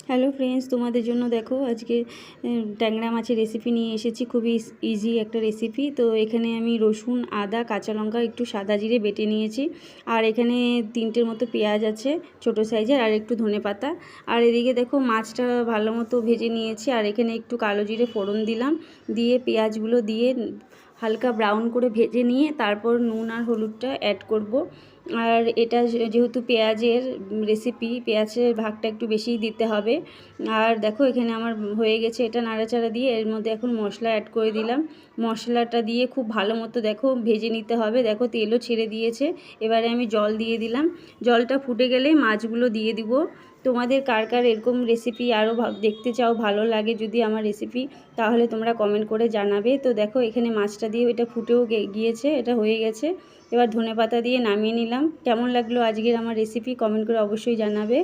Hello friends, তোমাদের জন্য দেখো আজকে ট্যাংরা মাছের রেসিপি নিয়ে এসেছি। খুবই ইজি একটা রেসিপি। তো এখানে আমি রসুন, আদা, কাঁচা লঙ্কা, একটু সাদা জিরে বেটে নিয়েছি। আর এখানে 3টের মতো পেঁয়াজ আছে ছোটো সাইজের, আর একটু ধনেপাতা। আর এদিকে দেখো মাছটা ভালো মতো ভেজে নিয়েছি। আর এখানে একটু কালো জিরে ফোড়ন দিলাম, দিয়ে পেঁয়াজগুলো দিয়ে হালকা ব্রাউন করে ভেজে নিয়ে তারপর নুন আর হলুদটা অ্যাড করব। আর এটা যেহেতু পেঁয়াজের রেসিপি, পেঁয়াজের ভাগটা একটু বেশিই দিতে হবে। আর দেখো এখানে আমার হয়ে গেছে। এটা নাড়াচাড়া দিয়ে এর মধ্যে এখন মশলা অ্যাড করে দিলাম। মশলাটা দিয়ে খুব ভালো মতো দেখো ভেজে নিতে হবে। দেখো তেলও ছেড়ে দিয়েছে। এবারে আমি জল দিয়ে দিলাম। জলটা ফুটে গেলে মাছগুলো দিয়ে দিব। তোমাদের কার কার এরকম রেসিপি আরও দেখতে চাও, ভালো লাগে যদি আমার রেসিপি, তাহলে তোমরা কমেন্ট করে জানাবে। তো দেখো এখানে মাছটা দিয়ে এটা ফুটেও গিয়েছে, এটা হয়ে গেছে। এবার ধনেপাতা দিয়ে নামিয়ে নিলাম। কেমন লাগলো আজকের আমার রেসিপি কমেন্ট করে অবশ্যই জানাবে।